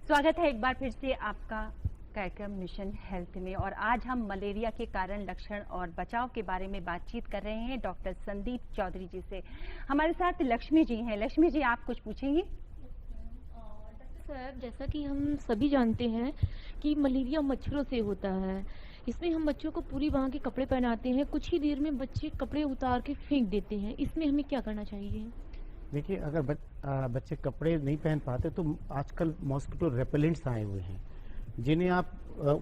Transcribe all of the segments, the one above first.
स्वागत है एक बार फिर से आपका कार्यक्रम मिशन हेल्थ में। और आज हम मलेरिया के कारण, लक्षण और बचाव के बारे में बातचीत कर रहे हैं डॉक्टर संदीप चौधरी जी से। हमारे साथ लक्ष्मी जी हैं। लक्ष्मी जी, आप कुछ पूछेंगी? डॉक्टर साहब, जैसा कि हम सभी जानते हैं कि मलेरिया मच्छरों से होता है। इसमें हम बच्चों को पूरी बांह के कपड़े पहनाते हैं, कुछ ही देर में बच्चे कपड़े उतार के फेंक देते हैं। इसमें हमें क्या करना चाहिए? देखिए, अगर बच्चे कपड़े नहीं पहन पाते तो आजकल मॉस्किटो रेपेलेंट्स आए हुए हैं, जिन्हें आप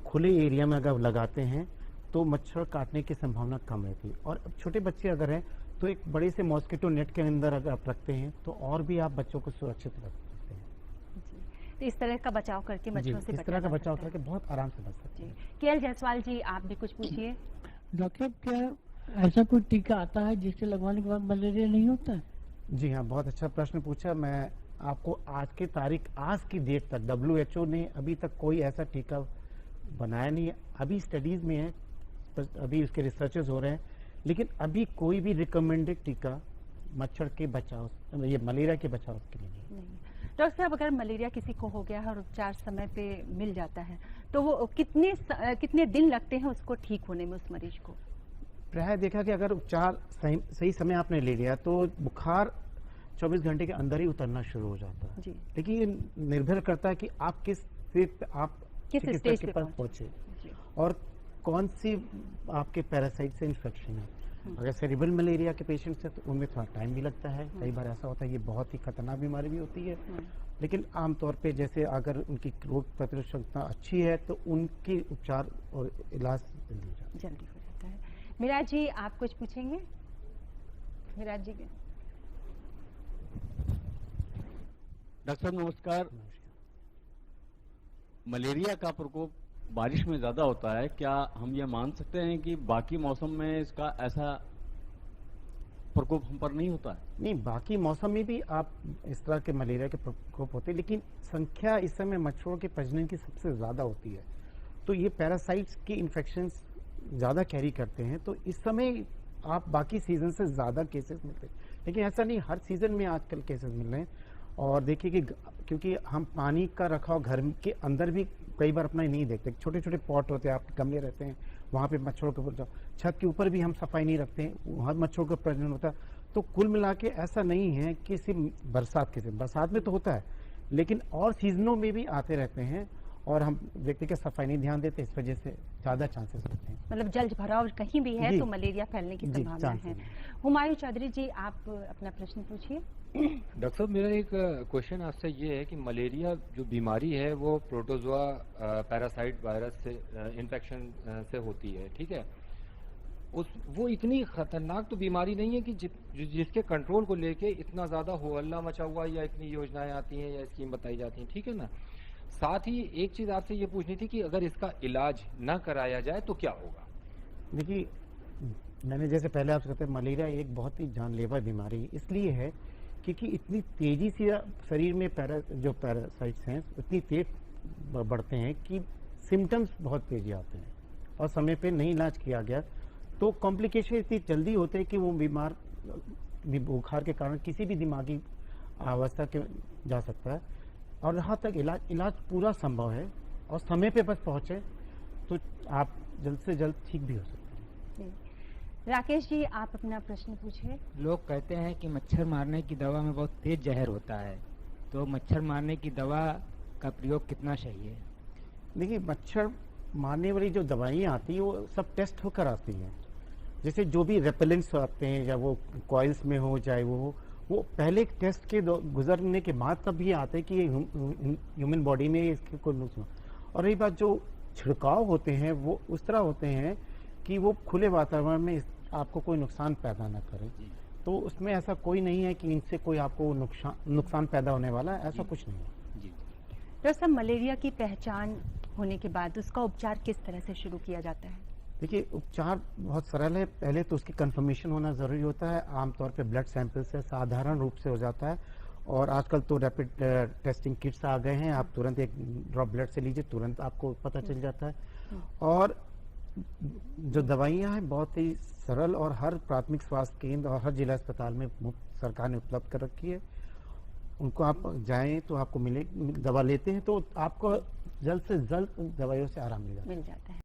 खुले एरिया में अगर लगाते हैं तो मच्छर काटने की संभावना कम रहती है। और छोटे बच्चे अगर हैं तो एक बड़े से मॉस्किटो नेट के अंदर अगर आप रखते हैं तो और भी आप बच्चों को सुरक्षित रख सकते हैं। तो इस तरह का बचाव करके मच्छरों से इस तरह का बचाव करके बहुत आराम से बच सकते हैं। केएल जायसवाल जी, आप भी कुछ पूछिए। डॉक्टर, क्या ऐसा कोई टीका आता है जिससे लगवाने के बाद मलेरिया नहीं होता है? जी हाँ, बहुत अच्छा प्रश्न पूछा। मैं आपको आज की तारीख, आज की डेट तक WHO ने अभी तक कोई ऐसा टीका बनाया नहीं है। अभी स्टडीज में है, अभी उसके रिसर्चेस हो रहे हैं, लेकिन अभी कोई भी रिकमेंडेड टीका मच्छर के बचाव, ये मलेरिया के बचाव के लिए नहीं। डॉक्टर साहब, अगर मलेरिया किसी को हो गया है और उपचार समय पे मिल जाता है तो वो कितने दिन लगते हैं उसको ठीक होने में, उस मरीज को? प्राय देखा कि अगर उपचार सही समय आपने ले लिया तो बुखार 24 घंटे के अंदर ही उतरना शुरू हो जाता है। जी। लेकिन ये निर्भर करता है कि आप किस स्टेज के पास पहुंचे और कौन सी आपके पैरासाइट से इन्फेक्शन है। अगर सेरिब्रल मलेरिया के पेशेंट्स है तो उनमें थोड़ा टाइम भी लगता है। कई बार ऐसा होता है, ये बहुत ही खतरनाक बीमारी भी होती है, लेकिन आमतौर पे जैसे अगर उनकी रोग प्रतिरोधक क्षमता अच्छी है तो उनकी उपचार और इलाज जल्दी हो जाता है। मिराज जी, आप कुछ पूछेंगे? मिराज जी। डॉक्टर साहब नमस्कार। मलेरिया का प्रकोप बारिश में ज्यादा होता है, क्या हम ये मान सकते हैं कि बाकी मौसम में इसका ऐसा प्रकोप हम पर नहीं होता है? नहीं, बाकी मौसम में भी आप इस तरह के मलेरिया के प्रकोप होते हैं, लेकिन संख्या इस समय मच्छरों के प्रजनन की सबसे ज्यादा होती है, तो ये पैरासाइट्स की इन्फेक्शंस ज्यादा कैरी करते हैं। तो इस समय आप बाकी सीजन से ज्यादा केसेस मिलते हैं, लेकिन ऐसा नहीं, हर सीजन में आजकल केसेस मिल रहे हैं। और देखिए कि क्योंकि हम पानी का रखाव घर के अंदर भी कई बार अपना ही नहीं देखते, छोटे छोटे पॉट होते हैं, आपके गमले रहते हैं, वहां पे मच्छरों के ऊपर छत के ऊपर भी हम सफाई नहीं रखते हैं, वहां मच्छरों का प्रजनन होता है। तो कुल मिला के ऐसा नहीं है कि सिर्फ बरसात में तो होता है, लेकिन और सीजनों में भी आते रहते हैं और हम व्यक्ति के सफाई नहीं ध्यान देते, इस वजह से ज्यादा चांसेस होते हैं। मतलब जल भराव कहीं भी है तो मलेरिया फैलने की संभावना है। हुमायूं चौधरी जी, आप अपना प्रश्न पूछिए। डॉक्टर साहब, मेरा एक क्वेश्चन आपसे ये है कि मलेरिया जो बीमारी है वो प्रोटोजोआ पैरासाइट वायरस से इन्फेक्शन से होती है, ठीक है? वो इतनी खतरनाक तो बीमारी नहीं है कि जिसके कंट्रोल को लेके इतना ज्यादा हो हल्ला मचा हुआ या इतनी योजनाएं आती हैं या स्कीम बताई जाती हैं, ठीक है ना? साथ ही एक चीज आपसे ये पूछनी थी कि अगर इसका इलाज न कराया जाए तो क्या होगा? देखिए, मैंने जैसे पहले आपसे कहते, मलेरिया एक बहुत ही जानलेवा बीमारी इसलिए है क्योंकि इतनी तेजी से शरीर में जो पैरासाइट्स हैं उतनी तेज बढ़ते हैं कि सिम्टम्स बहुत तेजी आते हैं, और समय पे नहीं इलाज किया गया तो कॉम्प्लिकेशन इतनी जल्दी होते हैं कि वो बीमार बुखार के कारण किसी भी दिमागी अवस्था के जा सकता है। और जहाँ तक इलाज पूरा संभव है और समय पे बस पहुंचे तो आप जल्द से जल्द ठीक भी हो सकते हैं। राकेश जी, आप अपना प्रश्न पूछिए। लोग कहते हैं कि मच्छर मारने की दवा में बहुत तेज जहर होता है, तो मच्छर मारने की दवा का प्रयोग कितना सही है? देखिए, मच्छर मारने वाली जो दवाइयाँ आती हैं वो सब टेस्ट होकर आती हैं। जैसे जो भी रेपेलेंट्स आते हैं, या वो कॉइल्स में हो चाहे वो पहले टेस्ट के गुजरने के बाद तब ये आते हैं कि ये ह्यूमन बॉडी में इसके कोई नुकसान। और रही बात, जो छिड़काव होते हैं वो उस तरह होते हैं कि वो खुले वातावरण में आपको कोई नुकसान पैदा ना करे, तो उसमें ऐसा कोई नहीं है कि इनसे कोई आपको नुकसान पैदा होने वाला है, ऐसा कुछ नहीं है। जी डॉक्टर साहब, मलेरिया की पहचान होने के बाद उसका उपचार किस तरह से शुरू किया जाता है? देखिए, उपचार बहुत सरल है। पहले तो उसकी कंफर्मेशन होना जरूरी होता है। आमतौर पे ब्लड सैंपल से साधारण रूप से हो जाता है, और आजकल तो रैपिड टेस्टिंग किट्स आ गए हैं, आप तुरंत एक ड्रॉप ब्लड से लीजिए, तुरंत आपको पता चल जाता है। और जो दवाइयां हैं बहुत ही सरल, और हर प्राथमिक स्वास्थ्य केंद्र और हर जिला अस्पताल में मुफ्त सरकार ने उपलब्ध कर रखी है। उनको आप जाएं तो आपको मिले, दवा लेते हैं तो आपको जल्द से जल्द दवाइयों से आराम मिल जाता है। मिल जाता है।